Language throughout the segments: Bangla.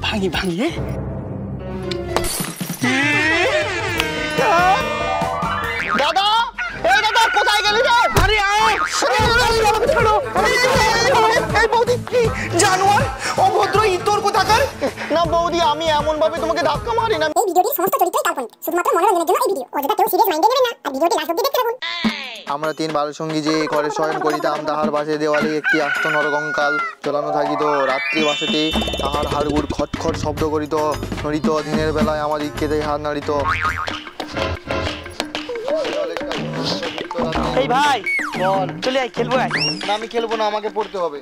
ভাঙি ভাঙি দাদা, এই দাদা কোথায় গেলি রে? আরে এই বৌদি কি জানোয়ার অভদ্র ইতর কোথাকার? না বৌদি, আমি এমন ভাবে তোমাকে ধাক্কা মারি না। এই ভিডিওটির সমস্ত চরিত্রই কাল্পনিক, শুধুমাত্র মনোরঞ্জনের জন্য এই ভিডিও। অযথা কেউ সিরিয়াস মাইন্ডে নেবেন না আর ভিডিওটি লাস্ট অবধি দেখতে থাকুন। আমরা তিন বালসঙ্গী যে ঘরে শয়ন করিতাম, তাহার পাশে দেওয়ালে একটি আস্ত নরকঙ্কাল জ্বলানো থাকিত। রাত্রি বাসেতে তাহার হাড়গুড় খটখট শব্দ করিত নড়িত। দিনের বেলায় আমাদের কেটে হাত নাড়িত। এই ভাই বল, চলে আয় খেলবো। না আমি খেলবো না, আমাকে পড়তে হবে।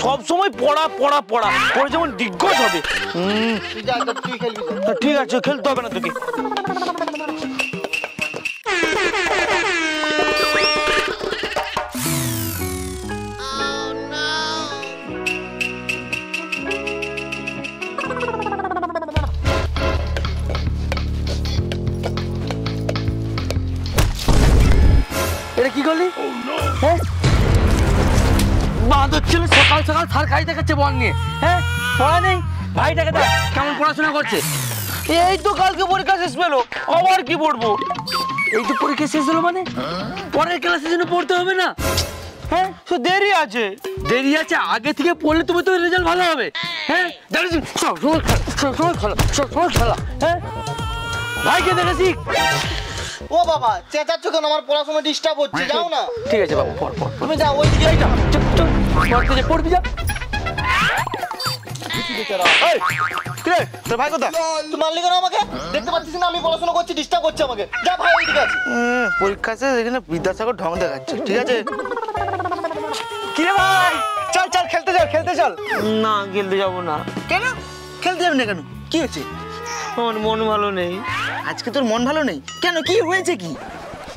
সব সময় পড়া পড়া পড়া পড়ে যেমন দিগ্গজ হবে। তুই খেলবি? ঠিক আছে, খেলতে হবে না তোকে। এটা কি করলি? হ্যাঁ, বাঁদর ছিল সকাল সকাল থার খাই দেখাচ্ছে বল নিয়ে। হ্যাঁ, পড়া নেই। ভাইটাকে দেখ কেমন পড়াশোনা করছে। এই তো কালকে পরীক্ষা শেষ পেলো, আবার কি পড়বো? এই তো পরীক্ষা শেষ হলো মানে পরের ক্লাসের জন্য পড়তে হবে না? হ্যাঁ, তো দেরি আছে। দেরি আছে, আগে থেকে পড়লে তুমি তো রেজাল্ট ভালো হবে। হ্যাঁ, খেলা। হ্যাঁ, ভাইকে দেখে শিখ। ও বাবা, চেঁচাচ্ছ কেন? আমার পড়াশোনা ডিস্টার্ব হচ্ছে, যাও না। ঠিক আছে বাবু, পড় পড়। তুমি যাও, ওই দিকে যাও। পড়তে পড়বি যা। তোর ভাই কোথায়? তুই মারলি কেন আমাকে? দেখতে পাচ্ছিস না আমি পড়াশোনা করছি, ডিস্টার্ব করছে আমাকে। যা ভাই, ওইদিকে আছে। পরীক্ষা শেষ, এখানে বিদ্যাসাগর ঢং দেখাচ্ছে। ঠিক আছে, কি রে ভাই, চল চল খেলতে চল, খেলতে চল। না খেলতে যাবো না। কেন খেলতে যাবি না কেন? কি হয়েছে? আমার মন ভালো নেই। আজকে তোর মন ভালো নেই কেন? কি হয়েছে? কি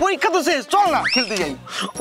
পরীক্ষা তো শেষ, চল না খেলতে যাই।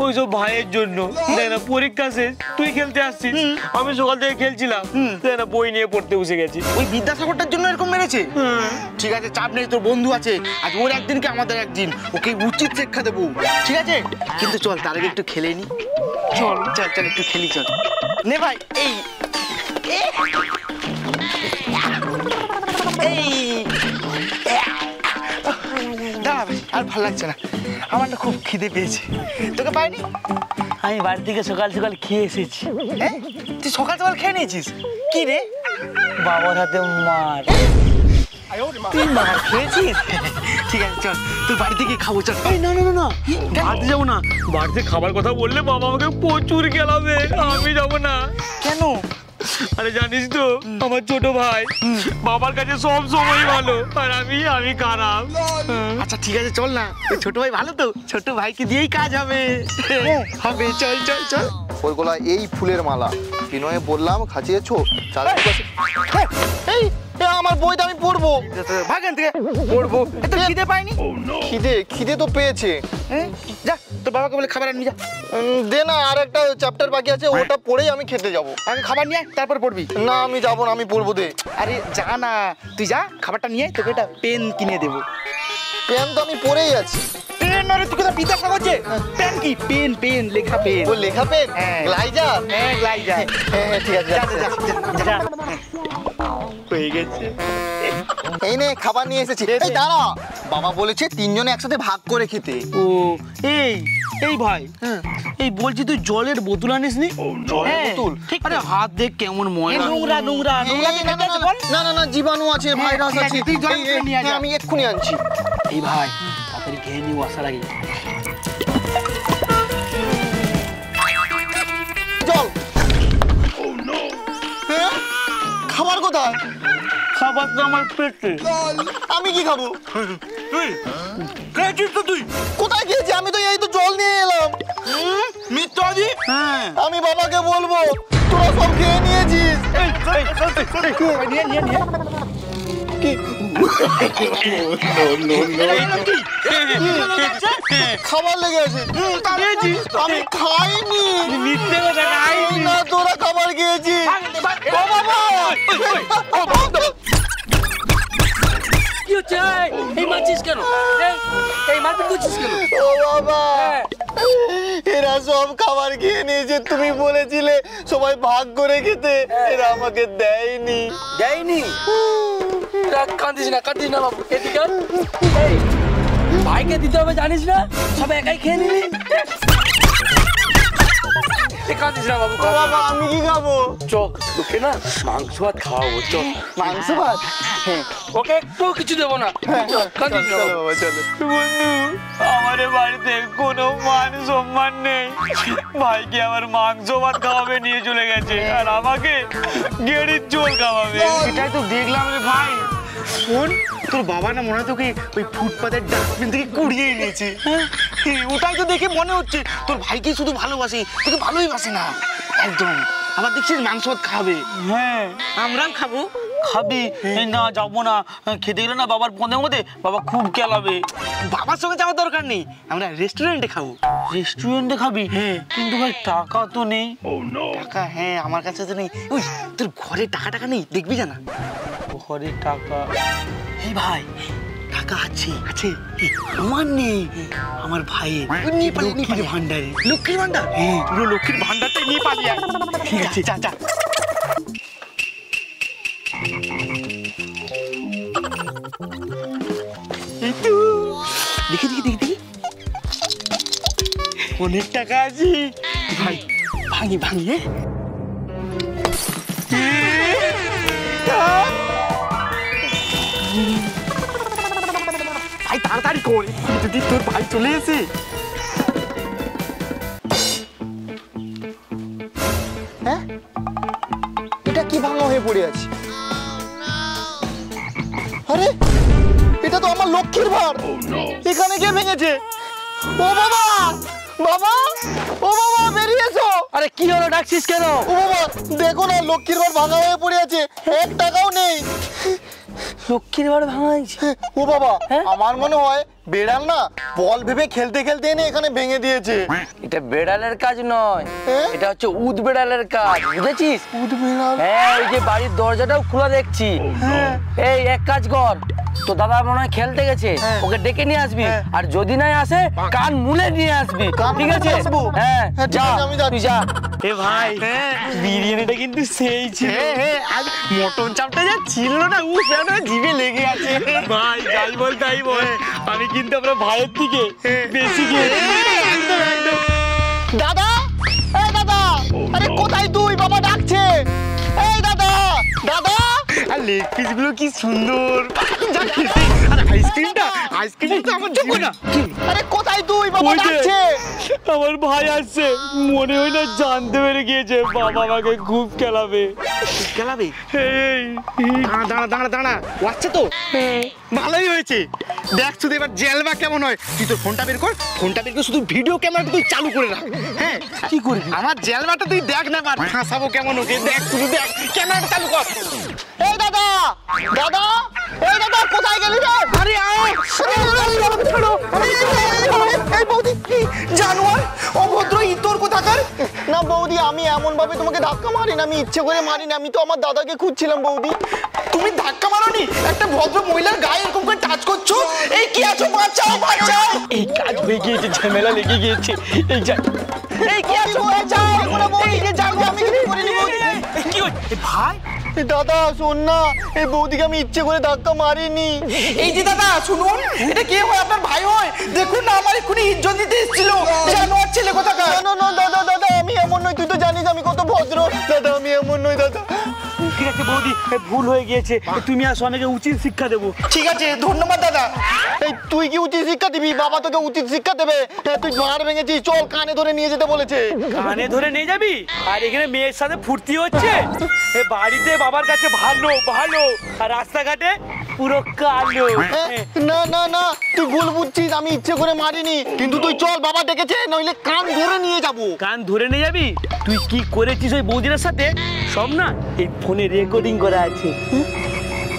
ওই সব ভাইয়ের জন্য দেখ না, পরীক্ষা শেষ তুই খেলতে আসছিস, আমি সকাল থেকে খেলছিলাম, দেখ না বই নিয়ে পড়তে বসে গেছি। ওই বিদ্যাসাগরটার জন্য এরকম মেরেছে? ঠিক আছে, চাপ নেই, তোর বন্ধু আছে। আজ ওর একদিন কি আমাদের একদিন, ওকে উচিত শিক্ষা দেবো। ঠিক আছে, কিন্তু চল তার আগে একটু খেলে নি। চল চল চল একটু খেলি, চল নে ভাই। এই দাঁড়া ভাই, আর ভালো লাগছে না, আমার না খুব খিদে পেয়েছে। তোকে পাইনি? আমি বাড়ি থেকে সকাল সকাল খেয়ে এসেছি। হ্যাঁ, তুই সকাল সকাল খেয়ে নিয়েছিস? কি রে? বাবার হাতে মার। তুই মার খেয়েছিস? ঠিক আছে চল, তুই বাড়ি থেকে খাবো, চল। না না না না, বাড়িতে যাবো না। বাড়িতে খাবার কথা বললে বাবা আমাকে প্রচুর খেলাবে, আমি যাবো না। কেন? আরে জানিস তো, আমার ছোট ভাই বাবার কাছে সব সময় ভালো, আর আমি খারাপ। আচ্ছা ঠিক আছে চল না, ওই ছোট ভাই ভালো তো, ছোট ভাইকে দিয়েই কাজ হবে। হবে, চল চল চল। ওর গলায় এই ফুলের মালা, বিনয়ে বললাম খাচিয়েছো। এই আমার বইটা আমি পড়বো। ভাগেন থেকে পড়বো। খিদে পাইনি? খিদে তো পেয়েছে। যা তোর বাবাকে বলে খাবার আনি, যা। দে না, আর একটা চ্যাপ্টার বাকি আছে, ওটা পড়েই আমি খেতে যাবো। আগে খাবার নিয়ে তারপর পড়বি। না আমি যাবো না, আমি পড়বো। দে। আরে যা না, তুই যা, খাবারটা নিয়ে তোকে একটা পেন কিনে দেবো। পেন তো আমি পড়েই আছি। পেন আরে তুই কথা বিদ্যাসাগর করছে। পেন কি? পেন পেন লেখা পেন। ও লেখা পেন? গ্লাইজার? হ্যাঁ গ্লাইজার। হ্যাঁ ঠিক আছে, যা যা যা। হয়ে গেছে। এই নে খাবার নিয়ে এসেছি। এই দাঁড়া, বাবা বলেছে তিনজনে একসাথে ভাগ করে খেতে। ও এই ভাই, এই বলছি তুই জলের বোতল আনিস নি? জলের বোতল? আরে হাত দেখ কেমন ময়লা, নোংরা নোংরা নোংরা। না না না, জীবাণু আছে, ভাইরাস আছে। আমি এক্ষুনি আনছি। এই ভাই তাড়াতাড়ি খেয়ে নিও আসার আগে। চল। খাবার কোথায়? খাবার তো আমার পেটে। আমি কি খাবো? তুই খেয়েছিস তো? তুই কোথায় খেয়েছি? আমি তো এই তো জল নিয়ে এলাম। মিথ্যাবাদী। হ্যাঁ, আমি বাবাকে বলবো তোরা সব খেয়ে নিয়েছিস। খাবার লেগে আছে। আমি খাইনি। মিথ্যে কথা, খাইনি না, তোরা খাবার খেয়েছিস। কি হচ্ছে? এই মারছিস কেন? এই মারপিট করছিস কেন? ও বাবা, এরা সব খাবার খেয়ে নিয়েছে, তুমি বলেছিলে সবাই ভাগ করে খেতে, এরা আমাকে দেয়নি। দেয়নি? কাঁদিস না বাবু, এদিকে আয়। এই, ভাইকে দিতে হবে জানিস না, সব একাই খেয়ে নিলি। কাঁদিস না বাবু, বাবা আমি কি খাবো? চোখ তোকে না মাংস ভাত খাওয়াবো, চল। মাংস ভাত? হ্যাঁ ওকে একটু কিছু দেবো না, কাঁদিস না চলো বাবু। বাবা চলো। বন্ধু, আমার বাড়িতে কোনো মান সম্মান নেই। ভাইকে আমার মাংস ভাত খাওয়াবে নিয়ে চলে গেছে, আর আমাকে গেড়ির ঝোল খাওয়াবে। এটাই তো দেখলাম রে ভাই। শোন, তোর বাবা না মনে হয় তোকে ওই ফুটপাতের ডাস্টবিন থেকে কুড়িয়ে এনেছে। হ্যাঁ, ওটাই তো দেখে মনে হচ্ছে তোর ভাইকে শুধু ভালোবাসে, তোকে ভালোই বাসে না একদম। আবার দেখছিস মাংস ভাত খাবে। হ্যাঁ, আমরাও খাবো। খাবি? না যাবো না, খেতে গেলে না বাবার পদের মধ্যে বাবা খুব কেলাবে। বাবার সঙ্গে যাওয়ার দরকার নেই, আমরা রেস্টুরেন্টে খাবো। রেস্টুরেন্টে খাবি? হ্যাঁ। কিন্তু ভাই টাকা তো নেই। টাকা? হ্যাঁ আমার কাছে তো নেই। ওই তোর ঘরে টাকা নেই, দেখবি জানা। ঘরে টাকা? এই ভাই, টাকা আছে আছে, আমার নেই, আমার ভাইয়ের। লক্ষ্মীর ভান্ডারে। লক্ষ্মীর ভান্ডার? হ্যাঁ, পুরো লক্ষ্মীর ভান্ডারটাই নিয়ে পালিয়ে আয়। ঠিক আছে, যা যা। এই তো, দেখি দেখি দেখি দেখি, অনেক টাকা আছে ভাই। ভাঙি ভাঙি, ভাই তাড়াতাড়ি কর, যদি তোর ভাই চলে এসে। হ্যাঁ, এটা কি ভাঙা হয়ে পড়ে আছে? আরে এটা তো আমার লক্ষ্মীর ভার, এখানে কে ভেঙেছে? ও বাবা, বাবা, ও বাবা বেরিয়ে এসো। আরে কি হলো, ডাকছিস কেন? ও বাবা দেখো না, লক্ষ্মীর ভার ভাঙা হয়ে পড়ে আছে, এক টাকাও নেই। লক্ষ্মীর ভাড় ভাঙা হয়েছে? ও বাবা, হ্যাঁ? আমার মনে হয় বেড়াল না বল ভেবে খেলতে খেলতে এনে এখানে ভেঙে দিয়েছে। এটা বেড়ালের কাজ নয়, হ্যাঁ? এটা হচ্ছে উদ বেড়ালের কাজ, বুঝেছিস? উদ বেড়াল? হ্যাঁ, ওই যে বাড়ির দরজাটাও খোলা দেখছি। এই এক কাজ কর, তো দাদা মনে হয় খেলতে গেছে, হ্যাঁ। ওকে ডেকে নিয়ে আসবি, হ্যাঁ। আর যদি নাই আসে কান মুলে নিয়ে আসবি, কান ঠিক মুলে আছে? নিয়ে আসবো? হ্যাঁ, হ্যাঁ, ঠিক যা আছে, আমি যাচ্ছি। তুই যা। এ ভাই, বিরিয়ানিটা কিন্তু সেই ছিল। আর মটন চাপটা যা ছিল না, উ সেটা জিভে লেগে আছে। ভাই যাই বল তাই বল, আমি কিন্তু আমরা ভাইয়ের থেকে বেশি খেয়েছি। একদম একদম। দাদা, এই দাদা, আরে কোথায় তুই? বাবা ডাকছে। এই দাদা, দাদা। আর লেগ পিস গুলো কি সুন্দর, যা খেতে। আর আইসক্রিমটা তো আমার জীবন। আরে কোথায় তুই? বাবা ওই যে। ডাকছে। আমার ভাই আসছে, মনে হয় না জানতে পেরে গিয়েছে বাবা আমাকে খুব খেলাবে। খেলাবে? এই, দাঁড়া দাঁড়া দাঁড়া দাঁড়া, ও আসছে তো? ভালোই হয়েছে, দেখ শুধু এবার জেলবা কেমন হয়। তুই তোর ফোনটা বের কর, ফোনটা বের করে শুধু ভিডিও ক্যামেরাটা তুই চালু করে রাখ। হ্যাঁ, কি করবি? আমার জেলবাটা তুই দেখ না, এবার ফাঁসাবো কেমন ওকে, দেখ শুধু দেখ, ক্যামেরাটা চালু কর। এই দাদা, দাদা, এই দাদা কোথায় গেলি রে? আরে আয়, এই বৌদি কি জানোয়ার, অভদ্র ইতর কোথাকার। না বৌদি, আমি এমন ভাবে তোমাকে ধাক্কা মারি না, আমি ইচ্ছে করে মারি না, আমি তো আমার দাদাকে খুঁজছিলাম। বৌদি তুমি ধাক্কা মারোনি, একটা ভদ্র মহিলার গায়ে এরকম করে টাচ করছো, এই কি আছো? বাঁচাও বাঁচাও। এই কাজ হয়ে গিয়েছে, ঝামেলা লেগে গিয়েছে। এই যা, এই কি আছো? বাঁচাও। এই যে জানো আমি কিছু করিনি বৌদি। কি হচ্ছে ভাই? দাদা শোন না, এই বৌদিকে আমি ইচ্ছে করে ধাক্কা মারিনি। এই যে দাদা শুনুন, এটা কে হয়? আপনার ভাই হয়? দেখুন না, আমার এক্ষুনি ইজ্জত দিতে এসেছিল জানোয়ার ছেলে কোথাকার। না না দাদা, দাদা আমি এমন নই, তুই তো জানিস আমি কত ভদ্র। দাদা আমি এমন নই দাদা। ঠিক আছে বৌদি, ভুল হয়ে গিয়েছে, তুমি আসো, আমাকে উচিত শিক্ষা দেবো। ঠিক আছে, ধন্যবাদ দাদা। এই তুই কি উচিত শিক্ষা দিবি? বাবা তোকে উচিত শিক্ষা দেবে। তুই মার ভেঙেছিস, চল কানে ধরে নিয়ে যেতে বলেছে। কানে ধরে নিয়ে যাবি? আর এখানে মেয়ের সাথে ফুর্তি হচ্ছে? এ বাড়িতে বাবার কাছে ভালো ভালো, আর রাস্তাঘাটে পুরো কালো। না না না, তুই ভুল বুঝছিস, আমি ইচ্ছে করে মারিনি। কিন্তু তুই চল, বাবা ডেকেছে, নইলে কান ধরে নিয়ে যাবো। কান ধরে নিয়ে যাবি? তুই কি করেছিস ওই বৌদির সাথে সব না এই ফোনে রেকর্ডিং করা আছে।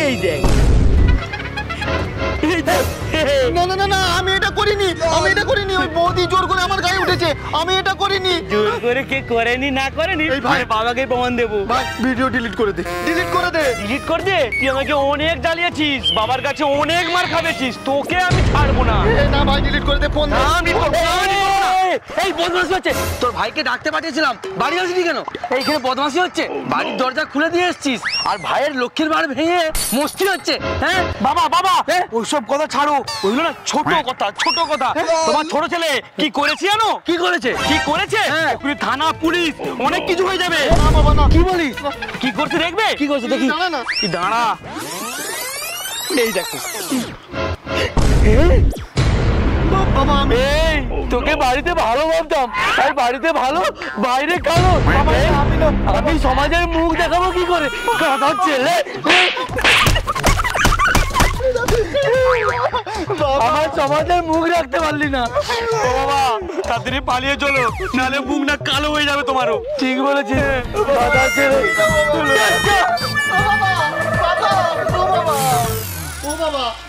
এই দেখ, এই দেখ। না না না না, আমি এটা করিনি, আমি এটা করিনি। ওই বৌদি জোর করে আমার গায়ে উঠেছে, আমি এটা করিনি। জোর করে কে করেনি না করেনি এই ভাই। বাবাকে প্রমাণ দেবো। ভাই ভিডিও ডিলিট করে দে, ডিলিট করে দে। ডিলিট কর দে, তুই আমাকে অনেক জ্বালিয়েছিস, বাবার কাছে অনেক মার খাবেছিস, তোকে আমি ছাড়বো না। না ভাই ডিলিট করে দে, ফোন দে। আমি তো- এই বদমাশি হচ্ছে, তোর ভাইকে ডাকতে পাঠিয়েছিলাম, বাড়ি আসবি কেন? এইখানে বদমাশি হচ্ছে, বাড়ির দরজা খুলে দিয়ে এসছিস আর ভাইয়ের লক্ষ্মীর বাড়ি ভেঙে মস্তি হচ্ছে। হ্যাঁ বাবা বাবা ওইসব কথা ছাড়ো, ওইগুলো না ছোট কথা, ছোট কথা। তোমার ছোট ছেলে কি করেছে জানো? কি করেছে? কি করেছে? হ্যাঁ। এক্ষুনি থানা পুলিশ অনেক কিছু হয়ে যাবে। না বাবা না। কি বলিস? কি করছে দেখবে? কি করছে দেখি? দাঁড়া না। কি দাঁড়া, এই দেখো। বাবা এই তোকে বাড়িতে ভালো ভাবতাম, আর বাড়িতে ভালো বাইরে কালো। এই, আমি সমাজের মুখ দেখাবো কি করে? গাধার ছেলে, আমার সমাজের মুখ রাখতে পারলি না। ও বাবা তাড়াতাড়ি পালিয়ে চলো, নাহলে মুখ না কালো হয়ে যাবে তোমারও। ঠিক বলেছিস গাধার ছেলে।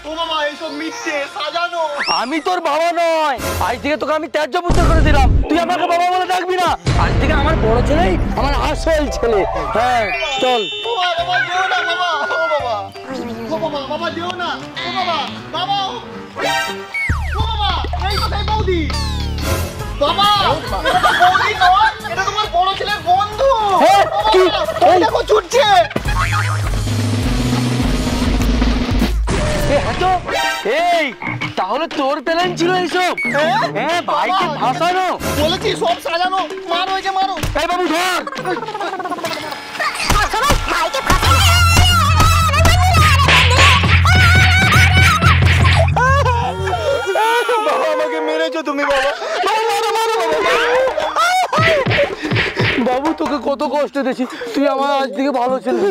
ও বাবা এইসব মিথ্যে সাজানো। আমি তোর বাবা নয়, আজ থেকে তোকে আমি ত্যায্য পুত্র করে দিলাম, তুই আমাকে বাবা বলে ডাকবি না। আজ থেকে আমার বড় ছেলেই আমার আসল ছেলে। হ্যাঁ চল। ও বাবা যেও না বাবা। ও বাবা ও বাবা বাবা যেও না। ও বাবা বাবা ও বাবা এই কোথায় বৌদি? বাবা এটা তো বৌদি নয়, এটা তোমার বড় ছেলের বন্ধু। হ্যাঁ, কি? ওই দেখো ছুটছে। এই তাহলে তোর প্ল্যান ছিল এইসব? হ্যাঁ ভাইকে ভাসানো। বলেছি সব সাজানো। মারো এই যে মারো। এই বাবু ধর। বাবা আমাকে মেরেছো তুমি বাবা। বাবু তোকে কত কষ্ট দিয়েছি, তুই আমার আজ থেকে ভালো ছেলে।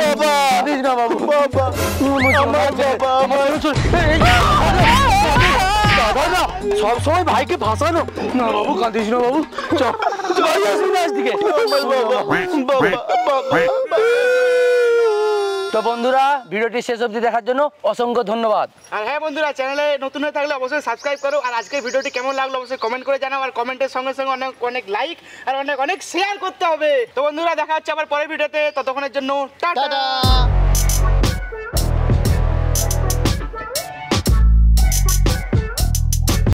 বাবা দিস না বাবু। বাবা সব সময় ভাইকে ভাসানো না বাবু, কাঁদিস না বাবু। চল আজ থেকে। তো বন্ধুরা ভিডিওটি শেষ অবধি দেখার জন্য অসংখ্য ধন্যবাদ। আর হ্যাঁ বন্ধুরা, চ্যানেলে নতুন হয়ে থাকলে অবশ্যই সাবস্ক্রাইব করো। আর আজকের ভিডিওটি কেমন লাগলো অবশ্যই কমেন্ট করে জানাও। আর কমেন্টের সঙ্গে সঙ্গে অনেক অনেক লাইক আর অনেক অনেক শেয়ার করতে হবে। তো বন্ধুরা দেখা হচ্ছে আবার পরের ভিডিওতে, ততক্ষণের জন্য টাটা।